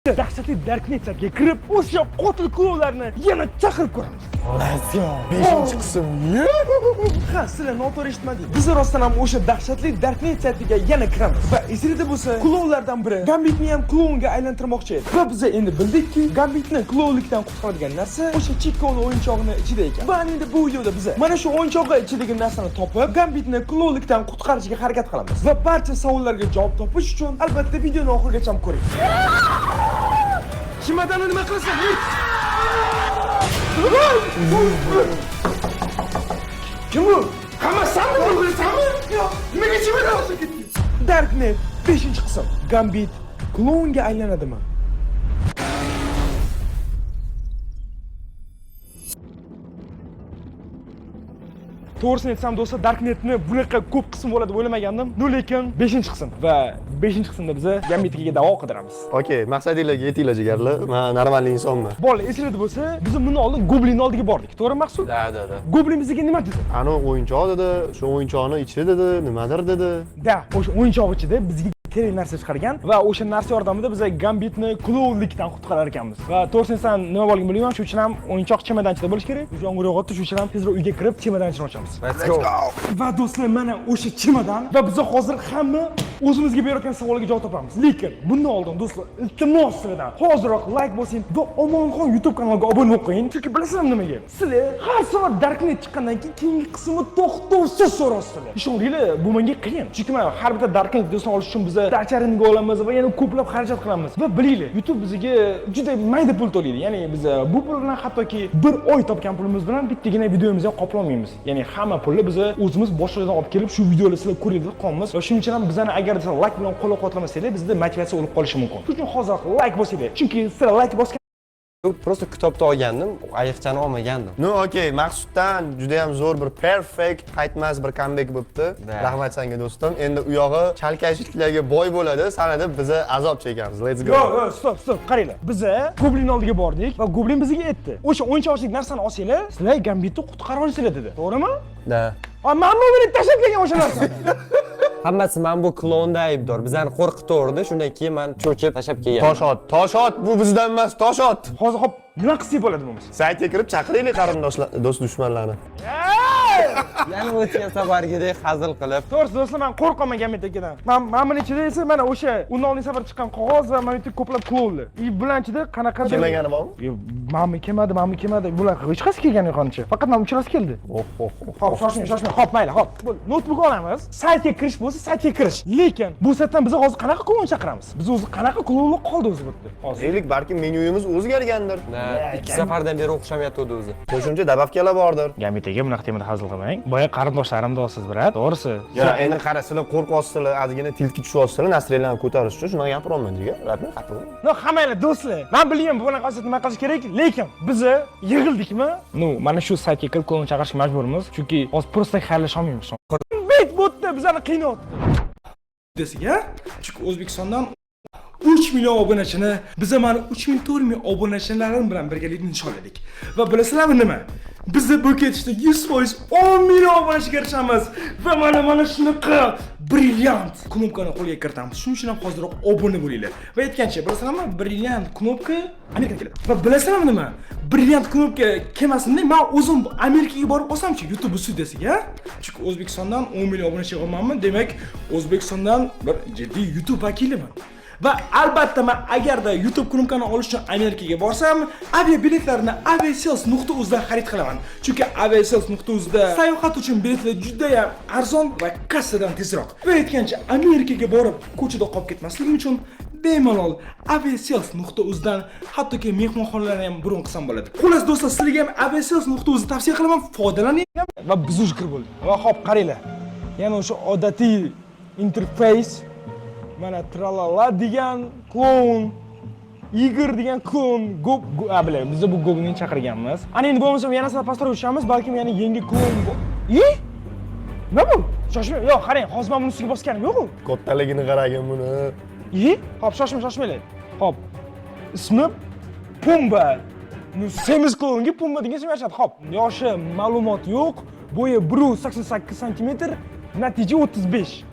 dahshatli Darknet saytiga kirib, o'sha qotil kulovlarni yana chaqirib ko'ramiz. Let's go. 5-qism. Ha, sizlar noto'g'ri eshitmadingiz. Biz rostdan ham o'sha dahshatli Darknet saytiga yana kiramiz. Va esingizda bo'lsa, kulovlardan biri Gambitni ham klonga aylantirmoqchi edi. Va biz endi bildikki, Gambitni klonlikdan qutqaradigan narsa o'sha chekkovli o'yinchoqni ichida ekan. Va endi bu videoda biz mana shu o'yinchoqqa ichidagi narsani topib, Gambitni klonlikdan qutqarishga harakat qilamiz. Va barcha savollarga javob topish uchun albatta videoni oxirigacha ko'ring. Chimadani nima qilasan? Kim bu? Hamma senmi bilasanmi? Yo'q. Nimaga chimadan olib ketding? Darknet 5-qism. Gambit klonga aylanadimi? To'g'risini aytsam do'stlar, Darknetni bunaqa ko'p qism bo'ladi deb o'ylamagandim. Lekin 5-qism va 5-qismda biz Gambitga da'vo qidiramiz. Okay, maqsadingizga yetinglar jigarlar. Men normal insonman. Bolalar esingizda bo'lsa, biz bundan oldin Goblinning oldiga bordik. To'g'ri Maqsud? Da. Goblin bizga nima dedi? Ana o'yinchoq dedi, shu o'yinchoqni ichida dedi, nimadir dedi. Da, o'sha o'yinchoq ichida bizga kerak narsa chiqargan va o'sha narsa yordamida biz Gambitni klonlikdan qutqarar ekanmiz. Va to'g'risini aytsam, nima bo'lganini bilmayman, shuning uchun ham o'yinchoq chemodanchida bo'lish kerak. Yomg'ir yog'yapti, shuning uchun ham tezroq uyga kirib chemodanchini ochamiz. Let's go. Va do'stlar, mana o'sha chemodan va biz hozir hamma o'zimizga berayotgan savolga javob topamiz. Lekin bundan oldin do'stlar, iltimos sizlardan hoziroq like bosing va Omonxon YouTube kanaliga obuna bo'lib qo'ying. Chunki bilasizlarmi nimaga? Sizlar har soat Darknet chiqqandan keyin keyingi qismni to'xtovsiz so'rasizlar. Ishonginglar, bu menga qiyin. Chunki men har bitta Darknet videosini olish uchun biz dacharinga olamiz va yana ko'plab xarajat qilamiz. Va bilinglar, YouTube bizga juda mayda pul to'laydi. Ya'ni biz bu pul bilan hattoki bir oy topgan pulimiz bilan bittagina videomizni ham qoplolmaymiz. Ya'ni hamma pulni biz o'zimiz boshqalardan olib kelib shu videolarni sizlar ko'rib qolamiz. Va shuning uchun ham bizani agar sizlar like bilan qo'llab-quvvatlamasanglar, bizda motivatsiya o'lib qolishi mumkin. Shuning uchun hozir like bosinglar. Chunki sizlar like bosgan Просто kitobni olgandim, ayiqchani olmagandim. No, okay, Maqsuddan juda ham zo'r bir perfect, qaytmas bir comeback bo'libdi. Rahmat senga do'stim. Endi u yog'i chalkashliklarga boy bo'ladi, sanada biz azob chekamiz. Let's go. Yo'q, stop, qaranglar. Biz Goblin oldiga bordik va Goblin bizga aytdi. O'sha o'yinchoqlik narsani olsanglar, sizlar Gambitni qutqara olasizlar dedi. To'g'rimi? Da. Mana buni tashlab kelgan o'sha narsani. Hammasi men bu klonda aybdor. Bizlarni qo'rqitdi, shundan keyin men cho'chib tashlab kelganman. Tosh ot, bu bizdan emas, tosh ot. Hozir hop, nima qilsak bo'ladi bo'lmasa? Saytga kirib chaqiraylik qarindoshlar, do'st dushmanlarni. Yana o'tgan safargidek hazil qilib. To'g'risi do'stlar, men qo'rqaman Gambitdan. Men buni ichida esa mana o'sha undan oldin safar chiqqan qog'oz va mana bu ko'plab klonlar. Bular ichida qanaqadir Kelmagani bormi? Yo'q, menmi kelmadi. Bular hech qaysi kelgani yo'qoncha. Faqat men uchrasi keldi. Hop, shoshmang. Hop, mayli, hop. Notebook olamiz. Saytga kirish bo'lsa, saytga kirish. Lekin bu saytdan biz hozir qanaqa klon chaqiramiz? Biz o'zi qanaqa klonlar qoldi o'zi bitta. Hozir. Deylik, balki menyuyimiz o'zgargandir. Ikki safardan beri o'xshamayapti o'zi. Qo'shimcha dabavkalar bordir. Gambitga bunaqa temada hazil qilmang. Boya qarindoshlarim do'siz birat, to'g'risi. Ya, endi qarasizlar, qo'rqyapsizlar, ozgina tilki tushyapsizlar, nasriylarni ko'tarish uchun shunaqa gapiraman jigar. Rahmat, xato. No, hammanglar do'stlar. Men bilmayman bunaqa qilsa nima qilish kerak, lekin biz yig'ildikmi? Mana shu saytga kirib klon chaqirishga majburmiz, chunki hozir prosta xayrlasha olmaymiz. Bet botda bizani qiynayapti. Desiga, chunki O'zbekistondan 3 million obunachini biz mana 3400 obunachilarim bilan birgalikda nishonladik. Va bilasizlarmi nima? Biz bu ketishda 100% 10 million obunachiga erishamiz va mana shunaqa brilliant knopkani qo'lga kiritamiz. Shuning uchun ham hozirroq obuna bo'linglar. Va aytgancha, bilasizlarmi, brilliant knopka Amerikadan keladi. Va bilasizlarmi nima? Brilliant knopka kelmasin-da, men o'zim Amerikaga borib olsam-chi YouTube studiyasiga, chunki O'zbekistondan 10 million obunachi olganman, demak, O'zbekistondan bir jiddiy YouTube vakiliman. Va albatta men agarda YouTube knopkani olish uchun Amerikaga borsam, aviabiletlarni aviasales.uz dan xarid qilaman. Chunki aviasales.uz da sayohat uchun biletlar juda ham arzon va kassadan tezroq. Va aytgancha, Amerikaga borib ko'chada qolib ketmasligim uchun bemalol aviasales.uz dan hattoki mehmonxonalarni ham bron qilsam bo'ladi. Xullas do'stlar, sizlarga ham aviasales.uz tavsiya qilaman, foydalaning va biz ujkir bo'ling. Va hop, qaranglar. Yana o'sha odatiy interfays, mana tralala degan klon, Igor degan klon, bilay, biz bu Goblini chaqirganmiz. Ana endi bo'lmasa yana sizlar pastroq tushamiz, balki yana yangi klon. Nima bu? Shoshmang. Yo'q, qarang, hozir men buni ustiga bosganim yo'q-ku. Kattaligini qaragin buni. Hop, shoshmanglar. Hop. Ismi Pumba. Semiz klonga Pumba degan ism berishadi. Hop, yoshi ma'lumot yo'q. Bo'yi 1.88 cm, natija 35.